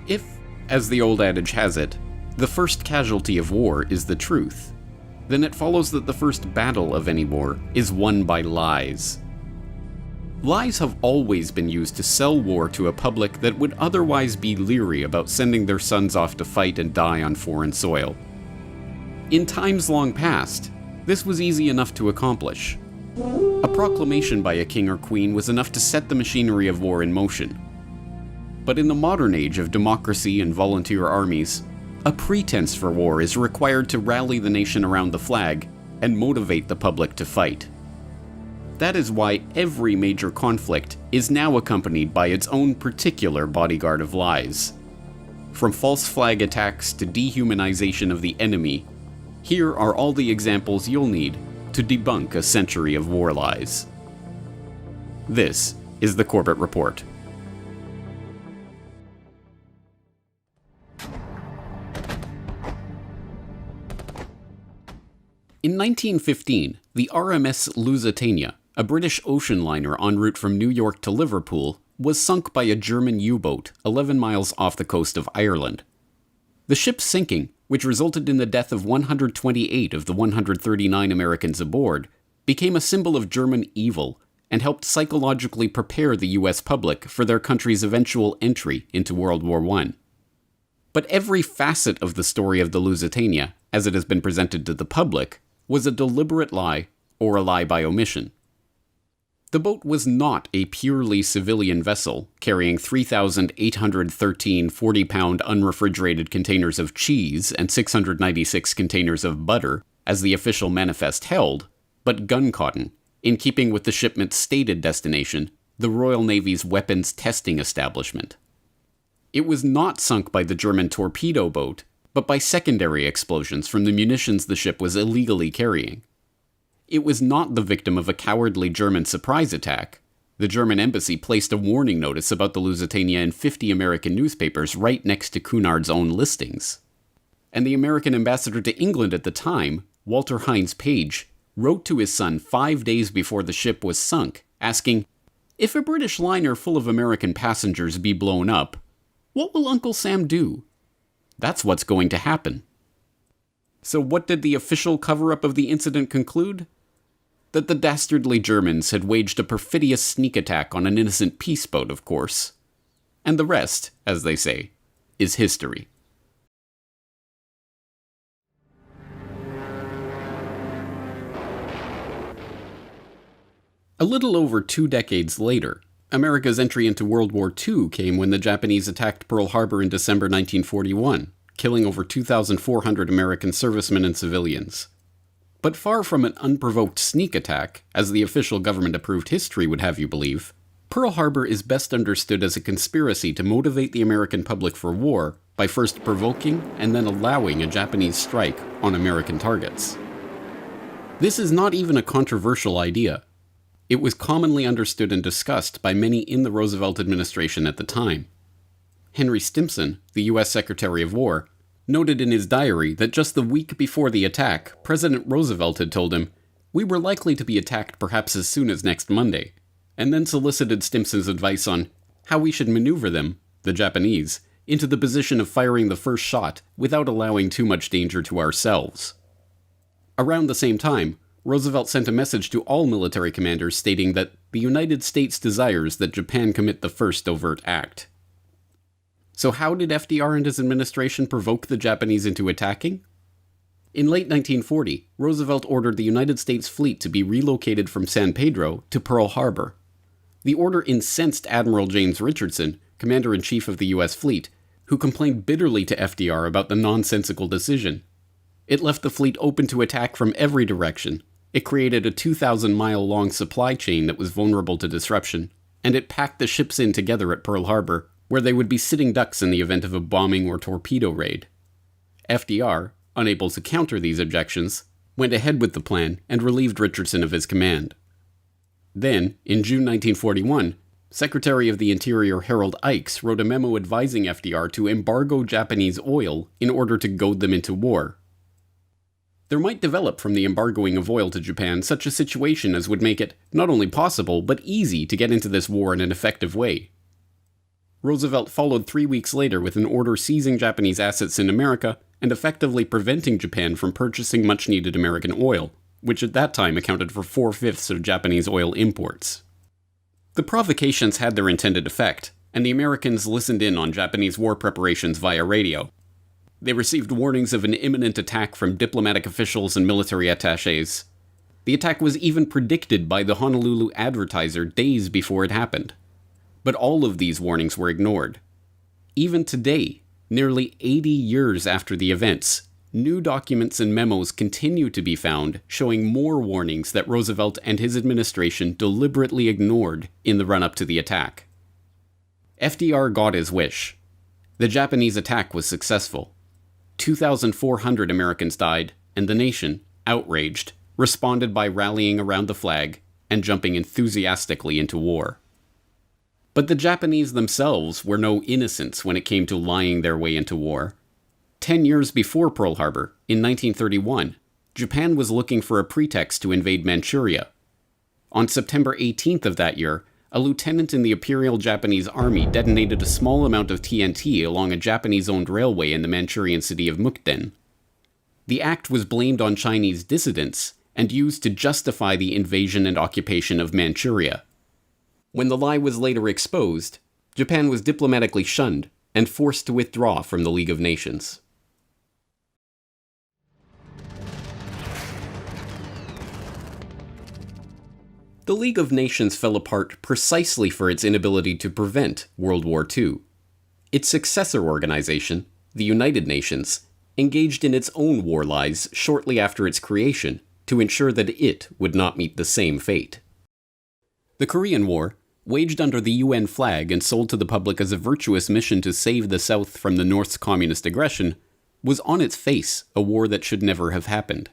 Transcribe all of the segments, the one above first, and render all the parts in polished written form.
If, as the old adage has it, the first casualty of war is the truth, then it follows that the first battle of any war is won by lies. Lies have always been used to sell war to a public that would otherwise be leery about sending their sons off to fight and die on foreign soil. In times long past, this was easy enough to accomplish. A proclamation by a king or queen was enough to set the machinery of war in motion. But in the modern age of democracy and volunteer armies, a pretense for war is required to rally the nation around the flag and motivate the public to fight. That is why every major conflict is now accompanied by its own particular bodyguard of lies. From false flag attacks to dehumanization of the enemy, here are all the examples you'll need to debunk a century of war lies. This is the Corbett Report. In 1915, the RMS Lusitania, a British ocean liner en route from New York to Liverpool, was sunk by a German U-boat 11 miles off the coast of Ireland. The ship's sinking, which resulted in the death of 128 of the 139 Americans aboard, became a symbol of German evil and helped psychologically prepare the US public for their country's eventual entry into World War I. But every facet of the story of the Lusitania, as it has been presented to the public, was a deliberate lie or a lie by omission. The boat was not a purely civilian vessel carrying 3,813 40-pound unrefrigerated containers of cheese and 696 containers of butter, as the official manifest held, but gun cotton, in keeping with the shipment's stated destination, the Royal Navy's weapons testing establishment. It was not sunk by the German torpedo boat, but by secondary explosions from the munitions the ship was illegally carrying. It was not the victim of a cowardly German surprise attack. The German embassy placed a warning notice about the Lusitania in 50 American newspapers right next to Cunard's own listings. And the American ambassador to England at the time, Walter Hines Page, wrote to his son 5 days before the ship was sunk, asking, "If a British liner full of American passengers be blown up, what will Uncle Sam do? That's what's going to happen." So what did the official cover-up of the incident conclude? That the dastardly Germans had waged a perfidious sneak attack on an innocent peace boat, of course. And the rest, as they say, is history. A little over 2 decades later, America's entry into World War II came when the Japanese attacked Pearl Harbor in December 1941, killing over 2,400 American servicemen and civilians. But far from an unprovoked sneak attack, as the official government-approved history would have you believe, Pearl Harbor is best understood as a conspiracy to motivate the American public for war by first provoking and then allowing a Japanese strike on American targets. This is not even a controversial idea. It was commonly understood and discussed by many in the Roosevelt administration at the time. Henry Stimson, the U.S. Secretary of War, noted in his diary that just the week before the attack, President Roosevelt had told him, "We were likely to be attacked perhaps as soon as next Monday," and then solicited Stimson's advice on how we should maneuver them, the Japanese, into the position of firing the first shot without allowing too much danger to ourselves. Around the same time, Roosevelt sent a message to all military commanders stating that the United States desires that Japan commit the first overt act. So how did FDR and his administration provoke the Japanese into attacking? In late 1940, Roosevelt ordered the United States fleet to be relocated from San Pedro to Pearl Harbor. The order incensed Admiral James Richardson, Commander-in-Chief of the U.S. fleet, who complained bitterly to FDR about the nonsensical decision. It left the fleet open to attack from every direction. It created a 2,000-mile-long supply chain that was vulnerable to disruption, and it packed the ships in together at Pearl Harbor, where they would be sitting ducks in the event of a bombing or torpedo raid. FDR, unable to counter these objections, went ahead with the plan and relieved Richardson of his command. Then, in June 1941, Secretary of the Interior Harold Ikes wrote a memo advising FDR to embargo Japanese oil in order to goad them into war. There might develop from the embargoing of oil to Japan such a situation as would make it not only possible, but easy to get into this war in an effective way. Roosevelt followed 3 weeks later with an order seizing Japanese assets in America and effectively preventing Japan from purchasing much-needed American oil, which at that time accounted for 4/5 of Japanese oil imports. The provocations had their intended effect, and the Americans listened in on Japanese war preparations via radio. They received warnings of an imminent attack from diplomatic officials and military attachés. The attack was even predicted by the Honolulu Advertiser days before it happened. But all of these warnings were ignored. Even today, nearly 80 years after the events, new documents and memos continue to be found showing more warnings that Roosevelt and his administration deliberately ignored in the run-up to the attack. FDR got his wish. The Japanese attack was successful. 2,400 Americans died, and the nation, outraged, responded by rallying around the flag and jumping enthusiastically into war. But the Japanese themselves were no innocents when it came to lying their way into war. 10 years before Pearl Harbor, in 1931, Japan was looking for a pretext to invade Manchuria. On September 18th of that year, a lieutenant in the Imperial Japanese Army detonated a small amount of TNT along a Japanese-owned railway in the Manchurian city of Mukden. The act was blamed on Chinese dissidents and used to justify the invasion and occupation of Manchuria. When the lie was later exposed, Japan was diplomatically shunned and forced to withdraw from the League of Nations. The League of Nations fell apart precisely for its inability to prevent World War II. Its successor organization, the United Nations, engaged in its own war lies shortly after its creation to ensure that it would not meet the same fate. The Korean War, waged under the UN flag and sold to the public as a virtuous mission to save the South from the North's communist aggression, was on its face a war that should never have happened.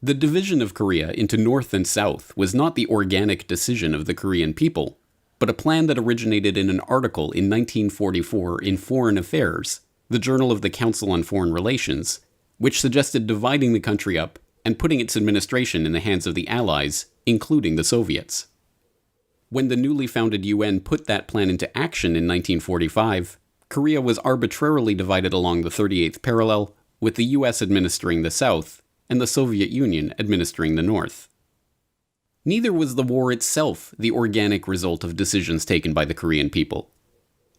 The division of Korea into North and South was not the organic decision of the Korean people, but a plan that originated in an article in 1944 in Foreign Affairs, the journal of the Council on Foreign Relations, which suggested dividing the country up and putting its administration in the hands of the Allies, including the Soviets. When the newly founded UN put that plan into action in 1945, Korea was arbitrarily divided along the 38th parallel, with the US administering the South, and the Soviet Union administering the North. Neither was the war itself the organic result of decisions taken by the Korean people.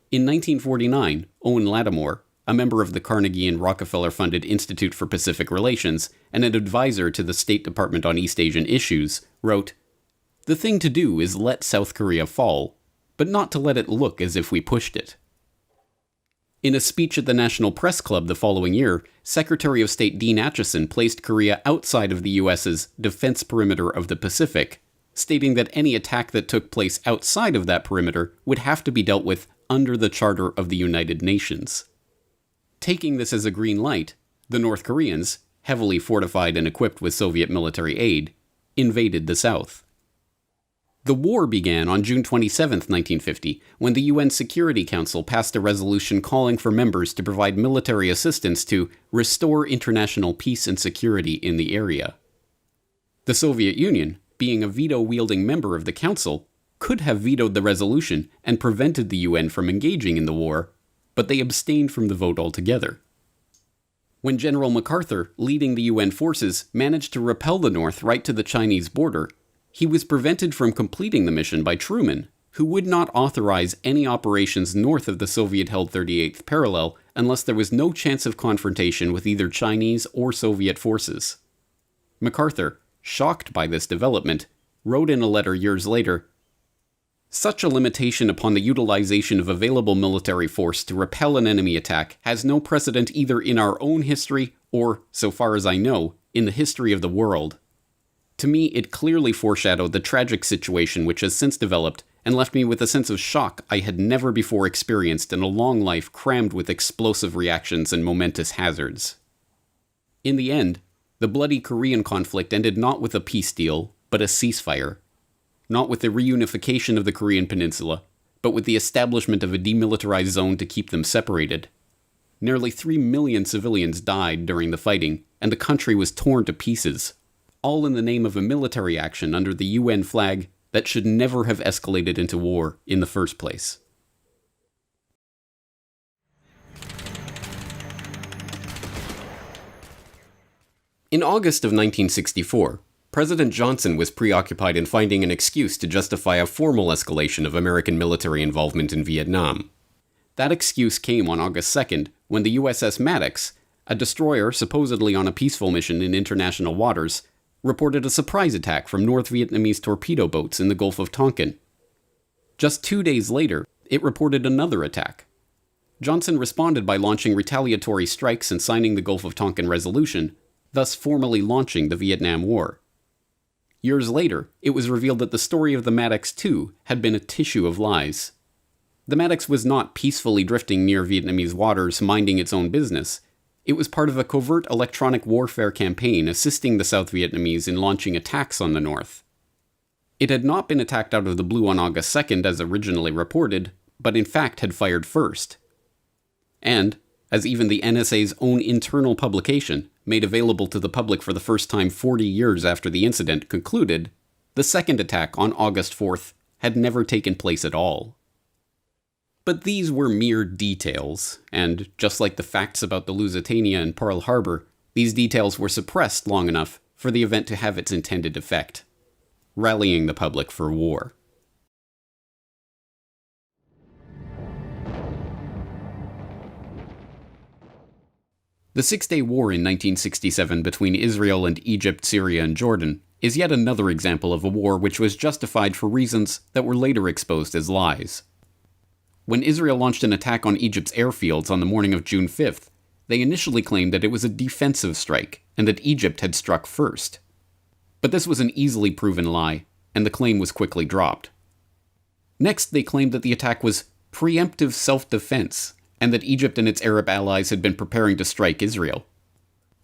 In 1949, Owen Lattimore, a member of the Carnegie and Rockefeller-funded Institute for Pacific Relations and an advisor to the State Department on East Asian issues, wrote, "The thing to do is let South Korea fall, but not to let it look as if we pushed it." In a speech at the National Press Club the following year, Secretary of State Dean Acheson placed Korea outside of the US's defense perimeter of the Pacific, stating that any attack that took place outside of that perimeter would have to be dealt with under the Charter of the United Nations. Taking this as a green light, the North Koreans, heavily fortified and equipped with Soviet military aid, invaded the South. The war began on June 27, 1950, when the UN Security Council passed a resolution calling for members to provide military assistance to restore international peace and security in the area. The Soviet Union, being a veto-wielding member of the Council, could have vetoed the resolution and prevented the UN from engaging in the war, but they abstained from the vote altogether. When General MacArthur, leading the UN forces, managed to repel the North right to the Chinese border, he was prevented from completing the mission by Truman, who would not authorize any operations north of the Soviet-held 38th parallel unless there was no chance of confrontation with either Chinese or Soviet forces. MacArthur, shocked by this development, wrote in a letter years later, "Such a limitation upon the utilization of available military force to repel an enemy attack has no precedent either in our own history or, so far as I know, in the history of the world. To me, it clearly foreshadowed the tragic situation which has since developed and left me with a sense of shock I had never before experienced in a long life crammed with explosive reactions and momentous hazards." In the end, the bloody Korean conflict ended not with a peace deal, but a ceasefire. Not with the reunification of the Korean peninsula, but with the establishment of a demilitarized zone to keep them separated. Nearly 3 million civilians died during the fighting, and the country was torn to pieces, all in the name of a military action under the UN flag that should never have escalated into war in the first place. In August of 1964, President Johnson was preoccupied in finding an excuse to justify a formal escalation of American military involvement in Vietnam. That excuse came on August 2nd when the USS Maddox, a destroyer supposedly on a peaceful mission in international waters, reported a surprise attack from North Vietnamese torpedo boats in the Gulf of Tonkin. Just 2 days later, it reported another attack. Johnson responded by launching retaliatory strikes and signing the Gulf of Tonkin Resolution, thus formally launching the Vietnam War. Years later, it was revealed that the story of the Maddox II had been a tissue of lies. The Maddox was not peacefully drifting near Vietnamese waters, minding its own business. It was part of a covert electronic warfare campaign assisting the South Vietnamese in launching attacks on the North. It had not been attacked out of the blue on August 2nd as originally reported, but in fact had fired first. And, as even the NSA's own internal publication, made available to the public for the first time 40 years after the incident, concluded, the second attack on August 4th had never taken place at all. But these were mere details, and just like the facts about the Lusitania and Pearl Harbor, these details were suppressed long enough for the event to have its intended effect, rallying the public for war. The Six-Day War in 1967 between Israel and Egypt, Syria, and Jordan is yet another example of a war which was justified for reasons that were later exposed as lies. When Israel launched an attack on Egypt's airfields on the morning of June 5th, they initially claimed that it was a defensive strike and that Egypt had struck first. But this was an easily proven lie, and the claim was quickly dropped. Next, they claimed that the attack was preemptive self-defense, and that Egypt and its Arab allies had been preparing to strike Israel.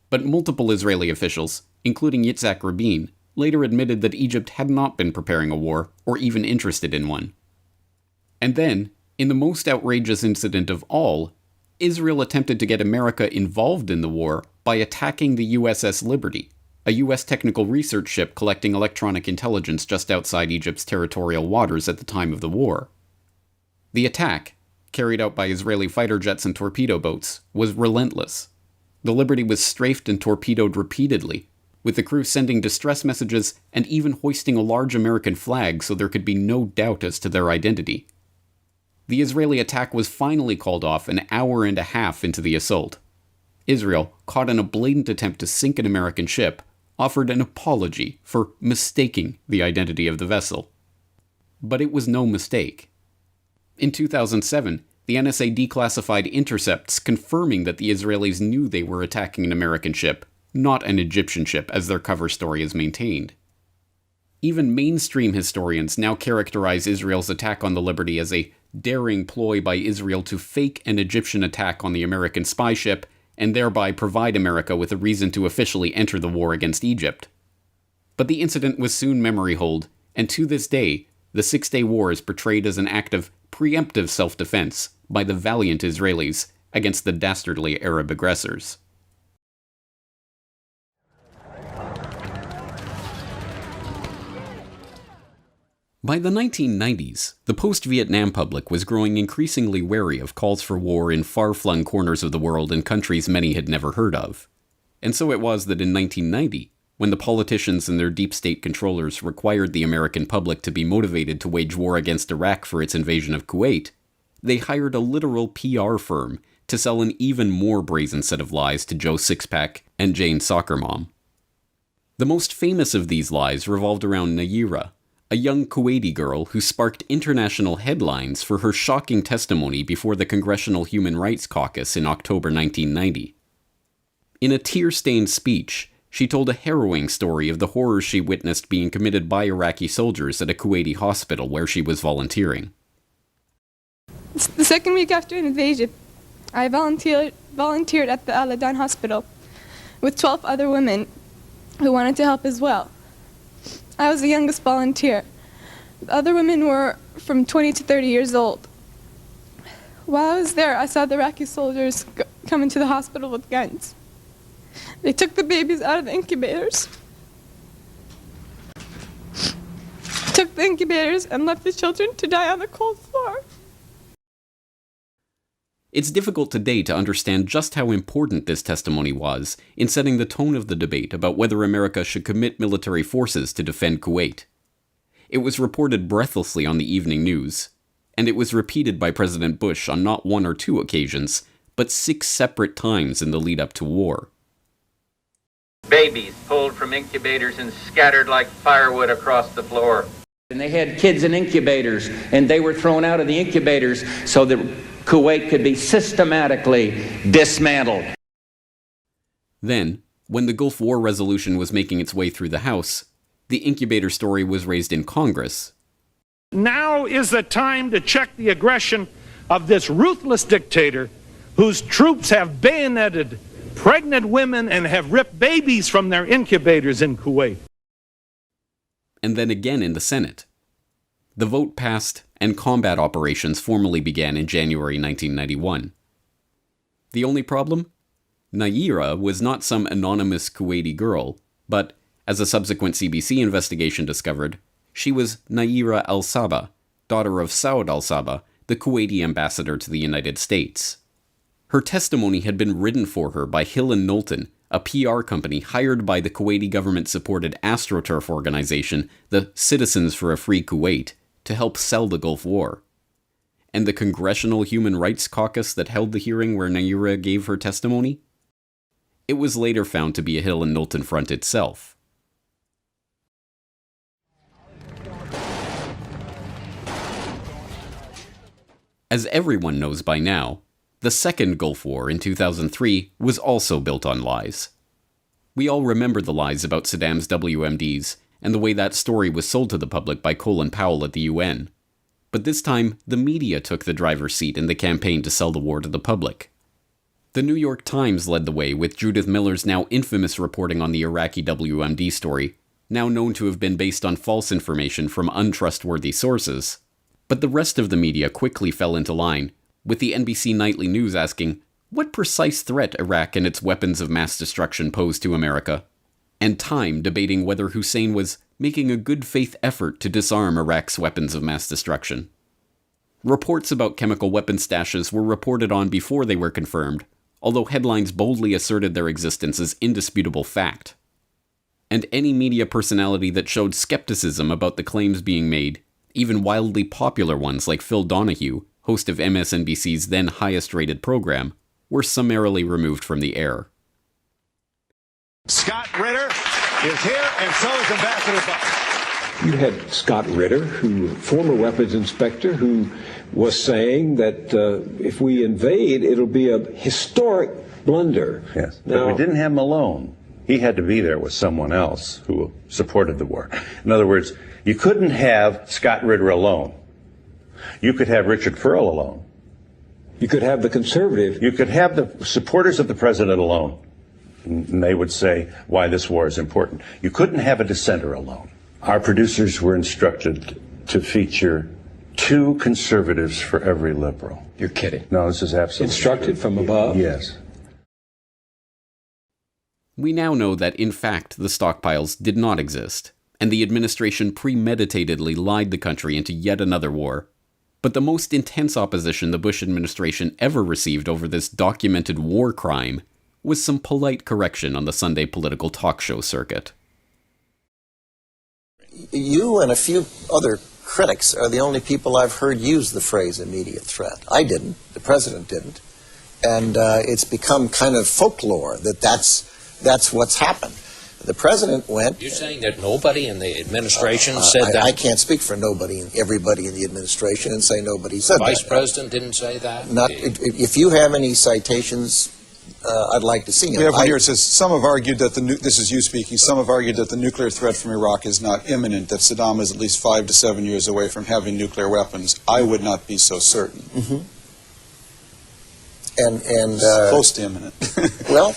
But multiple Israeli officials, including Yitzhak Rabin, later admitted that Egypt had not been preparing a war, or even interested in one. And then, in the most outrageous incident of all, Israel attempted to get America involved in the war by attacking the USS Liberty, a U.S. technical research ship collecting electronic intelligence just outside Egypt's territorial waters at the time of the war. The attack, carried out by Israeli fighter jets and torpedo boats, was relentless. The Liberty was strafed and torpedoed repeatedly, with the crew sending distress messages and even hoisting a large American flag so there could be no doubt as to their identity. The Israeli attack was finally called off an hour and a half into the assault. Israel, caught in a blatant attempt to sink an American ship, offered an apology for mistaking the identity of the vessel. But it was no mistake. In 2007, the NSA declassified intercepts confirming that the Israelis knew they were attacking an American ship, not an Egyptian ship, as their cover story is maintained. Even mainstream historians now characterize Israel's attack on the Liberty as a daring ploy by Israel to fake an Egyptian attack on the American spy ship and thereby provide America with a reason to officially enter the war against Egypt. But the incident was soon memory hold, and to this day, the Six-Day War is portrayed as an act of preemptive self-defense by the valiant Israelis against the dastardly Arab aggressors. By the 1990s, the post-Vietnam public was growing increasingly wary of calls for war in far-flung corners of the world in countries many had never heard of. And so it was that in 1990, when the politicians and their deep state controllers required the American public to be motivated to wage war against Iraq for its invasion of Kuwait, they hired a literal PR firm to sell an even more brazen set of lies to Joe Sixpack and Jane Soccer Mom. The most famous of these lies revolved around Nayira, a young Kuwaiti girl who sparked international headlines for her shocking testimony before the Congressional Human Rights Caucus in October 1990. In a tear-stained speech, she told a harrowing story of the horrors she witnessed being committed by Iraqi soldiers at a Kuwaiti hospital where she was volunteering. The second week after an invasion, I volunteered at the Al-Adan hospital with 12 other women who wanted to help as well. I was the youngest volunteer. The other women were from 20 to 30 years old. While I was there, I saw the Iraqi soldiers come into the hospital with guns. They took the babies out of the incubators, and left the children to die on the cold floor. It's difficult today to understand just how important this testimony was in setting the tone of the debate about whether America should commit military forces to defend Kuwait. It was reported breathlessly on the evening news, and it was repeated by President Bush on not one or two occasions, but 6 separate times in the lead-up to war. Babies pulled from incubators and scattered like firewood across the floor. And they had kids in incubators, and they were thrown out of the incubators so that Kuwait could be systematically dismantled. Then, when the Gulf War resolution was making its way through the House, the incubator story was raised in Congress. Now is the time to check the aggression of this ruthless dictator whose troops have bayoneted pregnant women and have ripped babies from their incubators in Kuwait. And then again in the Senate. The vote passed, and combat operations formally began in January 1991. The only problem? Nayirah was not some anonymous Kuwaiti girl, but, as a subsequent CBC investigation discovered, she was Nayirah al-Sabah, daughter of Saud al-Sabah, the Kuwaiti ambassador to the United States. Her testimony had been written for her by Hill & Knowlton, a PR company hired by the Kuwaiti government-supported AstroTurf organization, the Citizens for a Free Kuwait, to help sell the Gulf War. And the Congressional Human Rights Caucus that held the hearing where Nayirah gave her testimony? It was later found to be a Hill & Knowlton front itself. As everyone knows by now, the second Gulf War in 2003 was also built on lies. We all remember the lies about Saddam's WMDs and the way that story was sold to the public by Colin Powell at the UN. But this time, the media took the driver's seat in the campaign to sell the war to the public. The New York Times led the way with Judith Miller's now infamous reporting on the Iraqi WMD story, now known to have been based on false information from untrustworthy sources. But the rest of the media quickly fell into line, with the NBC Nightly News asking, what precise threat Iraq and its weapons of mass destruction pose to America? And Time debating whether Hussein was making a good faith effort to disarm Iraq's weapons of mass destruction. Reports about chemical weapon stashes were reported on before they were confirmed, although headlines boldly asserted their existence as indisputable fact. And any media personality that showed skepticism about the claims being made, even wildly popular ones like Phil Donahue, host of MSNBC's then highest-rated program, were summarily removed from the air. Scott Ritter is here, and so is Ambassador Butler. You had Scott Ritter, former weapons inspector, who was saying that if we invade, it'll be a historic blunder. Yes, but we didn't have Malone. He had to be there with someone else who supported the war. In other words, you couldn't have Scott Ritter alone. You could have Richard Furl alone. You could have the conservative. You could have the supporters of the president alone. And they would say why this war is important. You couldn't have a dissenter alone. Our producers were instructed to feature 2 conservatives for every liberal. You're kidding. No, this is absolutely instructed true. From above? Yes. We now know that, in fact, the stockpiles did not exist, and the administration premeditatedly lied the country into yet another war. But the most intense opposition the Bush administration ever received over this documented war crime was some polite correction on the Sunday political talk show circuit. You and a few other critics are the only people I've heard use the phrase immediate threat. I didn't. The president didn't. And it's become kind of folklore that that's what's happened. The president went... You're saying that nobody in the administration said that? I can't speak for nobody and everybody in the administration and say nobody said that. Vice President didn't say that? If you have any citations, I'd like to see them. We have one here that says, some have argued that this is you speaking, some have argued that the nuclear threat from Iraq is not imminent, that Saddam is at least 5 to 7 years away from having nuclear weapons. I would not be so certain. Mm-hmm. Close to imminent. Well,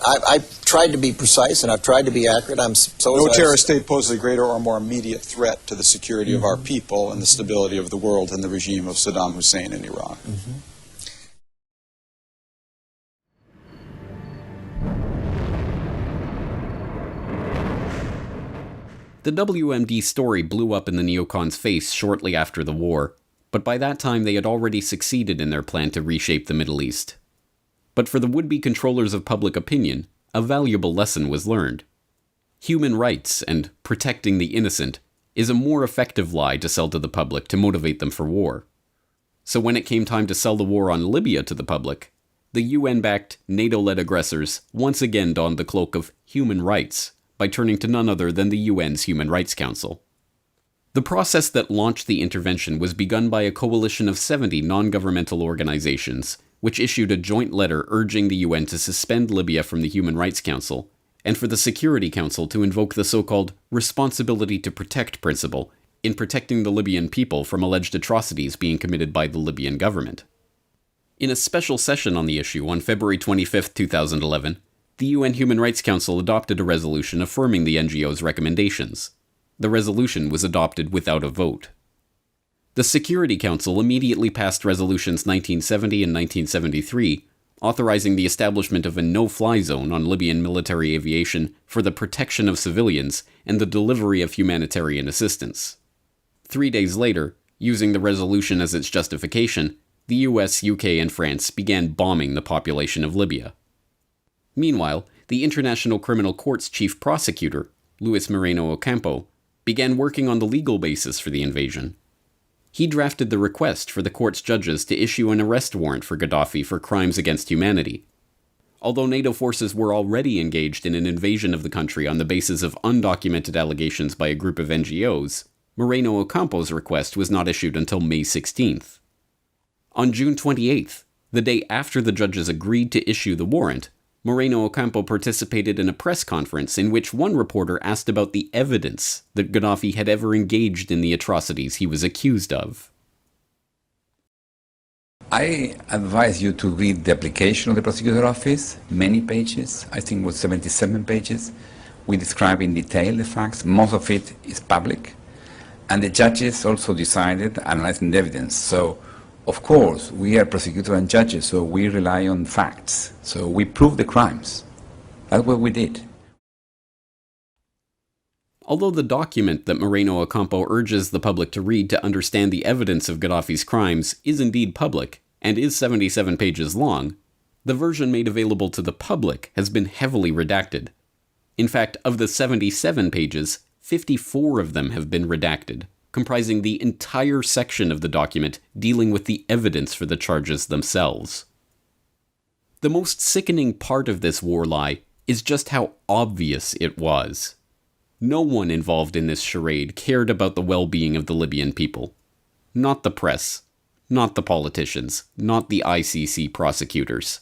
I've tried to be precise and I've tried to be accurate. No terrorist state poses a greater or more immediate threat to the security of our people and the stability of the world than the regime of Saddam Hussein in Iraq. Mm-hmm. The WMD story blew up in the neocons' face shortly after the war, but by that time they had already succeeded in their plan to reshape the Middle East. But for the would-be controllers of public opinion, a valuable lesson was learned. Human rights and protecting the innocent is a more effective lie to sell to the public to motivate them for war. So when it came time to sell the war on Libya to the public, the UN-backed, NATO-led aggressors once again donned the cloak of human rights by turning to none other than the UN's Human Rights Council. The process that launched the intervention was begun by a coalition of 70 non-governmental organizations, which issued a joint letter urging the UN to suspend Libya from the Human Rights Council, and for the Security Council to invoke the so-called responsibility to protect principle in protecting the Libyan people from alleged atrocities being committed by the Libyan government. In a special session on the issue on February 25, 2011, the UN Human Rights Council adopted a resolution affirming the NGO's recommendations. The resolution was adopted without a vote. The Security Council immediately passed resolutions 1970 and 1973, authorizing the establishment of a no-fly zone on Libyan military aviation for the protection of civilians and the delivery of humanitarian assistance. 3 days later, using the resolution as its justification, the US, UK, and France began bombing the population of Libya. Meanwhile, the International Criminal Court's chief prosecutor, Luis Moreno Ocampo, began working on the legal basis for the invasion. He drafted the request for the court's judges to issue an arrest warrant for Gaddafi for crimes against humanity. Although NATO forces were already engaged in an invasion of the country on the basis of undocumented allegations by a group of NGOs, Moreno Ocampo's request was not issued until May 16th. On June 28th, the day after the judges agreed to issue the warrant, Moreno Ocampo participated in a press conference in which one reporter asked about the evidence that Gaddafi had ever engaged in the atrocities he was accused of. I advise you to read the application of the prosecutor's office, many pages, I think it was 77 pages. We describe in detail the facts, most of it is public, and the judges also decided, analyzing the evidence. So, of course, we are prosecutors and judges, so we rely on facts. So we prove the crimes. That's what we did. Although the document that Moreno Ocampo urges the public to read to understand the evidence of Gaddafi's crimes is indeed public, and is 77 pages long, the version made available to the public has been heavily redacted. In fact, of the 77 pages, 54 of them have been redacted, comprising the entire section of the document dealing with the evidence for the charges themselves. The most sickening part of this war lie is just how obvious it was. No one involved in this charade cared about the well-being of the Libyan people. Not the press, not the politicians, not the ICC prosecutors.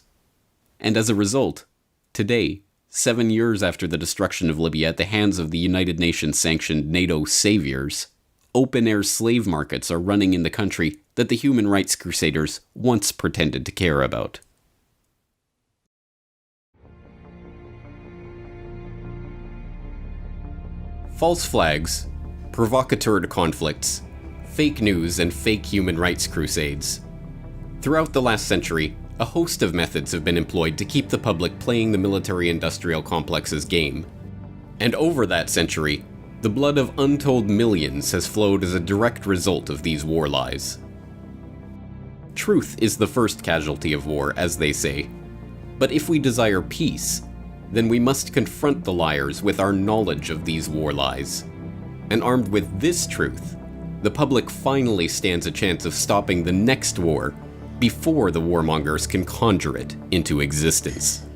And as a result, today, 7 years after the destruction of Libya at the hands of the United Nations-sanctioned NATO saviors, open-air slave markets are running in the country that the human rights crusaders once pretended to care about. False flags, provocateur conflicts, fake news, and fake human rights crusades. Throughout the last century, a host of methods have been employed to keep the public playing the military-industrial complex's game. And over that century, the blood of untold millions has flowed as a direct result of these war lies. Truth is the first casualty of war, as they say. But if we desire peace, then we must confront the liars with our knowledge of these war lies. And armed with this truth, the public finally stands a chance of stopping the next war before the warmongers can conjure it into existence.